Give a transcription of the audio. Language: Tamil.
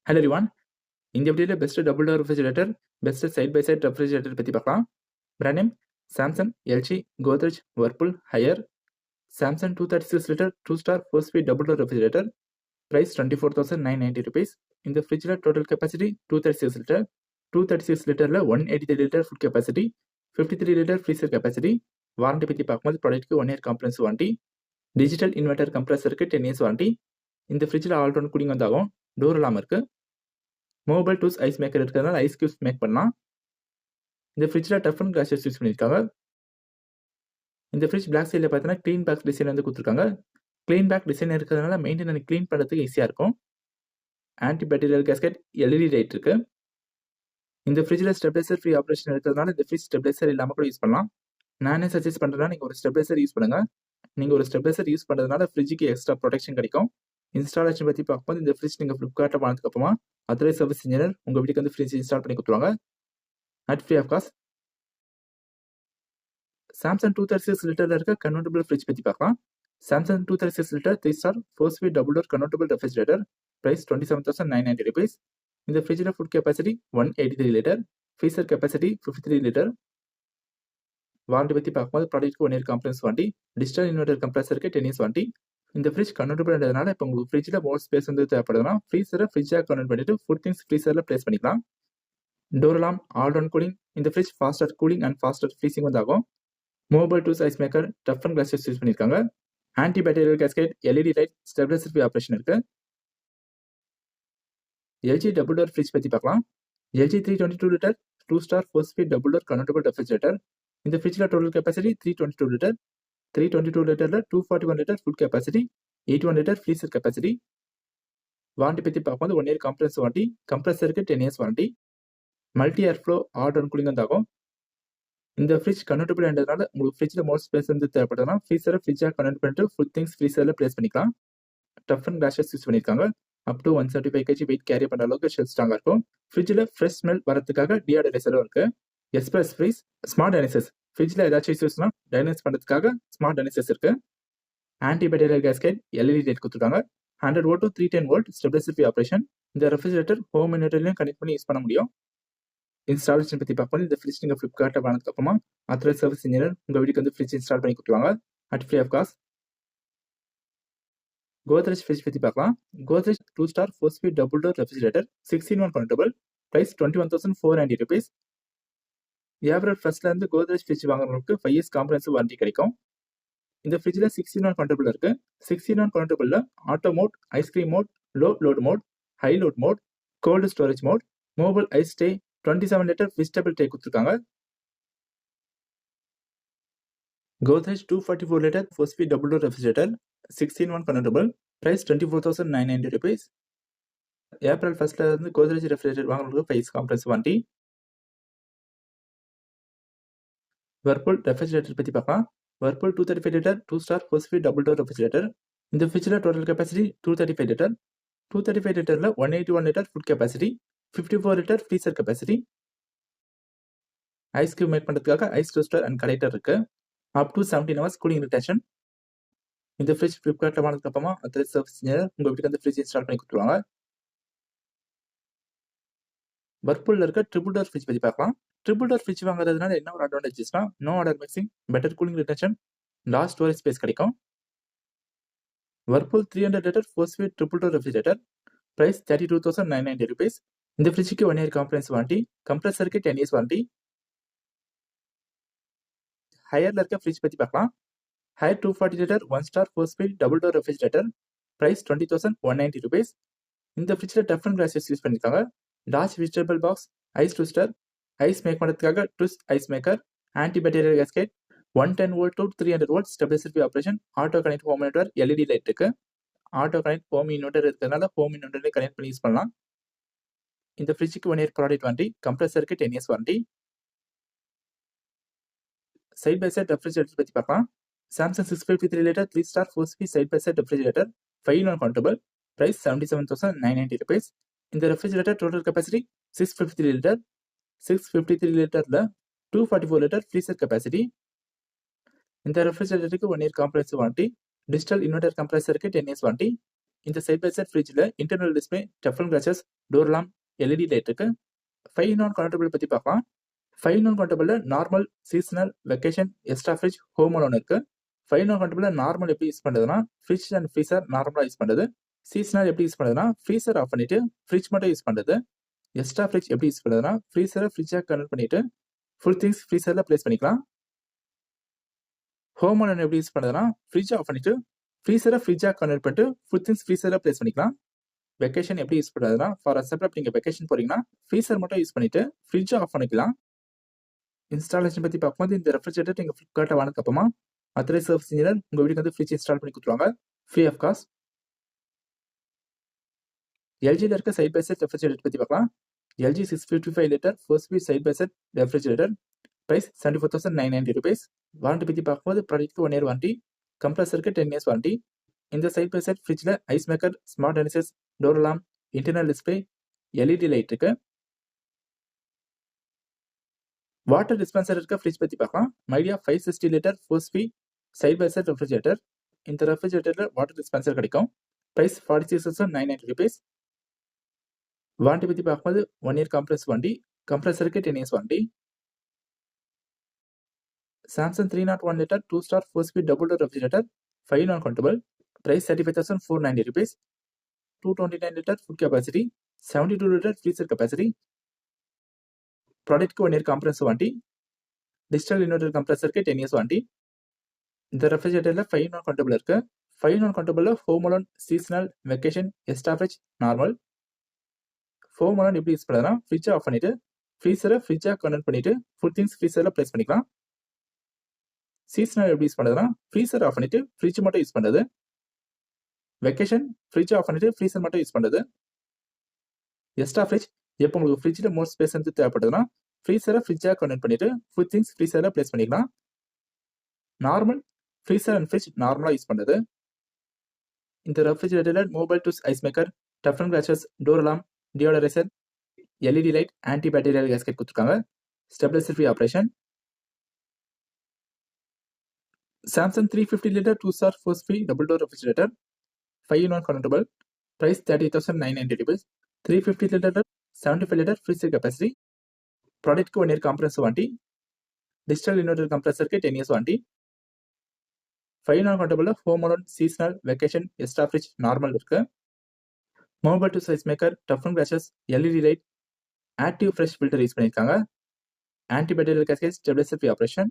Hello everyone. இந்த வீடியோல best double door refrigerator, best side by side refrigerator பத்தி பார்க்கலாம். Brand name Samsung, LG, Godrej, Whirlpool, Haier. Samsung 236 litre 2 star 4 speed double door refrigerator. Price 24,990 rupees. இந்த ஃப்ரிட்ஜ்ல டோட்டல் கெபாசிட்டி 236 லிட்டர். 236 லிட்டர்ல 183 litre food capacity, 53 litre freezer capacity. Warranty பத்தி பார்க்கும்போது ப்ராடக்ட்க்கு 1 year comprehensive warranty. Digital inverter கம்ப்ரஸருக்கு 10 இயர்ஸ் வாரண்டி. இந்த ஃப்ரிட்ஜில் ஆல் ரவுண்ட் கூலிங் வந்தாகும். டோர் இல்லாமல் இருக்கு. மொபைல் டூல்ஸ் ஐஸ் மேக்கர் இருக்கிறதுனால ஐஸ் கியூப்ஸ் மேக் பண்ணலாம். இந்த ஃப்ரிட்ஜில் டஃபன் கிளாஸஸ் யூஸ் பண்ணியிருக்காங்க. இந்த ஃப்ரிட்ஜ் பிளாக் சைடில் பார்த்தீங்கன்னா க்ளீன் பேக் டிசைன் வந்து கொடுத்துருக்காங்க. க்ளீன் பேக் டிசைன் இருக்கிறதுனால மெயின்டைன் பண்ணி க்ளீன் பண்ணுறதுக்கு ஈஸியாக இருக்கும். Anti bacterial gasket, LED light இருக்கு. இந்த ஃப்ரிட்ஜில் ஸ்டெபிலைசர் ஃப்ரீ ஆப்ரேஷன் இருக்கிறதுனால இந்த ஃப்ரிட்ஜ் ஸ்டெபிலைசர் இல்லாமல் கூட யூஸ் பண்ணலாம். நானே சஜஸ்ட் பண்ணுறேன்னா நீங்கள் ஒரு ஸ்டெபிலைசர் யூஸ் பண்ணுங்க. நீங்கள் ஒரு ஸ்டெபிலைசர் யூஸ் பண்ணுறதுனால ஃப்ரிட்ஜுக்கு எக்ஸ்ட்ரா ப்ரொடெக்ஷன் கிடைக்கும். இன்ஸ்டாலேஷன் பற்றி பார்க்கும்போது இந்த ஃப்ரிட்ஜ் நீங்கள் ஃப்ளிப்கார்ட்டில் வாங்கினதுக்கு அப்புறமா அத்தரை சர்வீஸ் இன்ஜினியர் உங்கள் வீட்டுக்கு வந்து ஃப்ரிட்ஜ் இன்ஸ்டால் பண்ணி கொடுத்துருவாங்க at free of cost. Samsung 236 லிட்டரில் இருக்க கன்வெர்டபிள் ஃப்ரிட்ஜ் பற்றி பார்க்கலாம். Samsung 236 litre 3 star 4 speed double door convertible refrigerator. Price 27,990 rupees. இந்த ஃப்ரிட்ஜில் food capacity 183 litre, freezer capacity 53 litre. Warranty பற்றி பார்க்கும்போது ப்ராடக்ட்க்கு 1 year comprehensive warranty. Digital inverter கம்ப்ரஸருக்கு 10 இயர்ஸ் வாரண்டி. இந்த ஃப்ரிட்ஜ் கன்வெர்டபிள்ன்றதுனால இப்போ உங்களுக்கு ஃப்ரிட்ஜில் மோர் ஸ்பேஸ் வந்து தேவைப்படுதுன்னா ஃப்ரீசரை ஃப்ரிட்ஜாக கன்வெர்ட் பண்ணிட்டு ஃபுட் திங்ஸ் ஃப்ரீசரில் ப்ளேஸ் பண்ணிக்கலாம். Door alarm, all round cooling. இந்த fridge faster cooling and faster freezing வந்து ஆகும். மொபைல் டூல்ஸ் ஐஸ் மேக்கர், டஃபன் கிளாஸஸ் யூஸ் பண்ணியிருக்காங்க. Anti bacterial gasket, LED light, stabiliser free operation இருக்கு. எல்ஜி டபுள் டோர் ஃப்ரிட்ஜ் பற்றி பார்க்கலாம். LG 322 litre 2 star 4 speed double door convertible refrigerator. இந்த ஃப்ரிட்ஜில் டோட்டல் கெப்பாசிட்டி 322 லிட்டர். 322 லிட்டரில் 241 litre food capacity, 81 litre freezer capacity. Warranty பற்றி பார்க்கும்போது 1 இயர் காம்ப்ரஸ் வாரண்டி, கம்ப்ரஸருக்கு 10 years warranty. Multi air flow all round cooling வந்து ஆகும். இந்த ஃப்ரிட்ஜ் கன்வெர்டபிள் என்றதுனால உங்களுக்கு ஃப்ரிட்ஜில் மோர் ஸ்பேஸ் வந்து தேவைப்படுதுன்னா ஃப்ரீசரை ஃப்ரிட்ஜாக கன்வெர்ட் பண்ணிட்டு ஃபுட் திங்ஸ் ஃப்ரீசரில் ப்ளேஸ் பண்ணிக்கலாம். டஃபன் கிளாஸஸ் யூஸ் பண்ணியிருக்காங்க. Up to 175 kg weight carry பண்ணுற அளவுக்கு ஷெல் ஸ்ட்ராங்காக இருக்கும். ஃப்ரிட்ஜில் ஃப்ரெஷ் ஸ்மெல் வரதுக்காக டிஆர்டரைசரும் இருக்கு. Express freeze, smart diagnosers. ஃப்ரிட்ஜில் ஏதாச்சும் இஷ்யூஸ்னா டைனைஸ் பண்ணுறதுக்காக ஸ்மார்ட் டைனைசர்ஸ் இருக்கு. Anti bacterial gasket, LED light கொடுத்துருக்காங்க. 100 volt to 310 volt stabiliser free operation. இந்த ரெஃப்ரிஜரேட்டர் ஹோம் இன்வெர்டர்லையும் கனெக்ட் பண்ணி யூஸ் பண்ண முடியும். இன்ஸ்டாலேஷன் பற்றி பார்ப்போம். இந்த ஃப்ரிட்ஜ் நீங்கள் ஃப்ளிப்கார்ட்டில் வாங்கினதுக்கு அப்புறமா அத்தரை சர்வீஸ் இன்ஜினியர் உங்கள் வீட்டுக்கு வந்து ஃப்ரிட்ஜ் இன்ஸ்டால் பண்ணி கொடுத்துருவாங்க at free of cost. Godrej fridge பற்றி பார்க்கலாம். Godrej 2 star 4 speed double door refrigerator 6-in-1 convertible. Price 21,490 rupees. April ஃபர்ஸ்ட்லேருந்து கோத்ரெஜ் ஃப்ரிட்ஜ் வாங்குறவங்களுக்கு 5 இயர்ஸ் காம்ப்ரஹென்சிவ் வாரண்டி கிடைக்கும். இந்த ஃப்ரிட்ஜில் 6-in-1 கன்வெர்டபிள் இருக்கு. 6-in-1 கன்வெர்டபிளில் auto mode, ice cream mode, low load mode, high load mode, cold storage mode, mobile ice tray, 27 litre vegetable tray கொடுத்துருக்காங்க. Godrej 244 litre 4 speed double door refrigerator 6-in-1 convertible. Price 24,990 rupees. April ஃபர்ஸ்ட்ல இருந்து கோத்ரெஜ் ரெஃப்ரிஜரேட்டர் வாங்குறதுக்கு 5 years comprehensive warranty. Whirlpool refrigerator பற்றி பார்க்கலாம். Whirlpool 235 litre 2 star 4 speed double door refrigerator. இந்த ஃப்ரிட்ஜில் total capacity 235 litre. 235 லிட்டரில் 181 litre food capacity, 54 litre freezer capacity. Ice cube make பண்ணுறதுக்காக ஐஸ் டோஸ்டர் அண்ட் கலெக்டர் இருக்கு. Up to 17 hours cooling retention. இந்த ஃப்ரிட்ஜ் ஃப்ளிப்கார்ட்டில் வாங்கினதுக்கு அப்புறமா அத்தனை சர்வீஸ் இன்ஜினியர் உங்கள் வீட்டுக்கு வந்து ஃப்ரிட்ஜ் இன்ஸ்டால் பண்ணி கொடுத்துருவாங்க. வர்பூலில் இருக்க ட்ரிபிள் டோர் ஃப்ரிட்ஜ் பற்றி பார்க்கலாம். ட்ரிபிள் டோர் ஃப்ரிட்ஜ் வாங்குறதுனால என்ன ஒரு அட்வான்டேஜஸ்னா no odour mixing, better cooling retention, large storage space கிடைக்கும். Whirlpool 300 litre 4 speed triple door refrigerator. Price 32,990 rupees. இந்த ஃப்ரிட்ஜுக்கு 1 இயர் காம்ப்ரஹென்சிவ் வாரண்டி, கம்ப்ரஸருக்கு 10 இயர்ஸ் வாரண்டி. ஹையரில் இருக்க ஃப்ரிட்ஜ் பற்றி பார்க்கலாம். Haier 240 litre 1 star 4 speed double door refrigerator. Price 20,190 rupees. இந்த ஃப்ரிட்ஜில் டஃபன் கிளாஸஸ் யூஸ் பண்ணியிருக்காங்க. Large vegetable box, ice twister, ice make பண்ணுறதுக்காக twist ice maker, anti bacterial gasket, 110 volt to 300 volt stabiliser free operation, auto connect home inverter, LED light இருக்கு. ஆட்டோ கனெக்ட் ஹோம் இன்வெர்டர் இருக்கிறதுனால ஹோம் இன்வெர்டரை கனெக்ட் பண்ணி யூஸ் பண்ணலாம். இந்த ஃப்ரிட்ஜுக்கு 1 இயர் ப்ராடக்ட் வாரண்டி, கம்ப்ரஸருக்கு 10 years warranty. Side by side refrigerator பற்றி பார்க்கலாம். Samsung 653 litre 3 star 4 speed side by side refrigerator 5-in-1 convertible. Price 77,990 rupees. இந்த refrigerator total capacity 653 litre. 653 லிட்டரில் 244 litre freezer capacity. இந்த ரெஃப்ரிஜரேட்டருக்கு 1 year comprehensive warranty, digital inverter கம்ப்ரஸருக்கு 10 இயர்ஸ் வாரண்டி. இந்த சைட் பை சைட் ஃப்ரிட்ஜில் இன்டர்னல் டிஸ்பிளே, டெஃபன் glasses, door alarm, LED light இருக்கு. 5 நான் கன்வெர்ட்டிபிள் பற்றி பார்க்கலாம். 5 நான் convertible normal, seasonal, vacation, extra fridge, home alone இருக்கு. 5 நான் கன்வெர்ட்டிபிள் நார்மல் எப்படி யூஸ் பண்ணுறதுனா ஃப்ரிட்ஜ் அண்ட் ஃப்ரீசர் நார்மலாக யூஸ் பண்ணுறது. சீசனல் எப்படி யூஸ் பண்ணுறதுனா ஃப்ரீசர் ஆஃப் பண்ணிட்டு ஃப்ரிட்ஜ் மட்டும் யூஸ் பண்ணுறது. எக்ஸ்ட்ரா ஃப்ரிட்ஜ் எப்படி யூஸ் பண்ணுறதுனா ஃப்ரீசரை ஃப்ரிட்ஜாக கன்வெர்ட் பண்ணிட்டு ஃபுல் திங்ஸ் ஃப்ரீசரில் ப்ளேஸ் பண்ணிக்கலாம். ஹோம் அலோன் எப்படி யூஸ் பண்ணுறதுனா ஃப்ரிட்ஜ் ஆஃப் பண்ணிட்டு ஃப்ரீசரை ஃப்ரிட்ஜாக கன்வெர்ட் பண்ணிட்டு ஃபுல் திங்ஸ் ஃப்ரீசரில் ப்ளேஸ் பண்ணிக்கலாம். வெக்கேஷன் எப்படி யூஸ் பண்ணுறதுனா ஃபார் எக்ஸாம்பிள் நீங்கள் வெக்கேஷன் போறீங்கன்னா ஃப்ரீசர் மட்டும் யூஸ் பண்ணிட்டு ஃப்ரிட்ஜை ஆஃப் பண்ணிக்கலாம். இன்ஸ்டாலேஷன் பற்றி பார்க்கும்போது இந்த ரெஃப்ரிஜரேட்டர் நீங்கள் ஃப்ளிப்கார்ட்டில் வாங்கினதுக்கப்புறமா அத்தரை சர்வீஸ் இன்ஜினியர் உங்கள் வீட்டுக்கு வந்து ஃப்ரிட்ஜ் இன்ஸ்டால் பண்ணி கொடுத்துருவாங்க, ஃப்ரீ ஆஃப் காஸ்ட். எல்ஜியில் இருக்க சைட் பை சைட் ரெஃப்ரிஜரேட்டர் பற்றி பார்க்கலாம். LG 655 litre 4-speed side by side refrigerator, price 74,990 rupees. Warranty பற்றி பார்க்கும்போது ப்ராடக்ட்டுக்கு 1 year வாரண்டி, கம்ப்ரஸருக்கு 10 years வாரண்டி. இந்த சைட் பை சைட் ஃப்ரிட்ஜில் ஐஸ் மேக்கர், ஸ்மார்ட் அனிசஸ், door alarm, internal display, LED light இருக்கு. வாட்டர் டிஸ்பென்சர் இருக்க ஃப்ரிட்ஜ் பற்றி பார்க்கலாம். Midea 560 litre 4-speed side by side refrigerator. இந்த ரெஃப்ரிஜரேட்டரில் வாட்டர் டிஸ்பென்சர் கிடைக்கும், ப்ரைஸ் 46,990 rupees. வாரண்டி பற்றி பார்க்கும்போது 1 year கம்ப்ரஸ் வாரண்டி, கம்ப்ரஸருக்கு 10 years warranty. Samsung 301 litre 2-star 4-speed double door refrigerator, 5 non convertible, price 35,490 rupees. 229 litre food capacity, 72 litre freezer capacity. ப்ராடக்ட்க்கு 1 year compressor warranty, digital inverter கம்ப்ரஸருக்கு 10 years வாரண்டி. இந்த ரெஃப்ரிஜரேட்டரில் 5 நான் கன்வெர்ட்டிபிள் இருக்கு. 5 நான் கன்வெர்ட்டிபிளில் home alone, seasonal, vacation, extra fridge, normal. Home alone எப்படி யூஸ் பண்ணுறதுனா ஃப்ரிட்ஜை ஆஃப் பண்ணிட்டு ஃப்ரீசரை ஃப்ரிட்ஜாக கன்வெர்ட் பண்ணிட்டு ஃபுல் திங்ஸ் ஃப்ரீசரில் ப்ளேஸ் பண்ணிக்கலாம். சீசனல் எப்படி யூஸ் பண்ணுறதுனா ஃப்ரீசர் ஆஃப் பண்ணிட்டு ஃப்ரிட்ஜ் மட்டும் யூஸ் பண்ணுறது. வெக்கேஷன் ஃப்ரிட்ஜ் ஆஃப் பண்ணிட்டு ஃப்ரீசர் மட்டும் யூஸ் பண்ணுறது. எக்ஸ்ட்ரா ஃப்ரிட்ஜ் எப்போ உங்களுக்கு ஃப்ரிட்ஜில் மோர் ஸ்பேஸ் வந்து தேவைப்படுதுன்னா ஃப்ரீசரை ஃப்ரிட்ஜாக கன்வெர்ட் பண்ணிட்டு ஃபுல் திங்ஸ் ஃப்ரீசரில் ப்ளேஸ் பண்ணிக்கலாம். நார்மல் ஃப்ரீசர் அண்ட் ஃப்ரிட்ஜ் நார்மலாக யூஸ் பண்ணுறது. இந்த ரெஃப்ரிஜரேட்டரில் மொபைல் டூல்ஸ், ஐஸ் மேக்கர், டஃபன் glasses, door alarm, deodoriser, LED light, anti bacterial gasket கொடுத்துருக்காங்க, stabiliser free operation. Samsung 350 litre 2-star 4-speed double door refrigerator, 5 non convertible, price 30,990 rupees. 350 litre 75 litre freezer capacity. ப்ராடக்ட்க்கு 1 year compressor warranty, digital inverter கம்ப்ரஸருக்கு 10 years வாரண்டி. 5 நான் convertible home alone, seasonal, vacation, extra fridge, normal இருக்கு. மொபைல் டூல்ஸ், ஐஸ் மேக்கர், டஃபன் glasses, LED light, active fresh filter use பண்ணியிருக்காங்க, anti bacterial gasket, stabiliser free operation.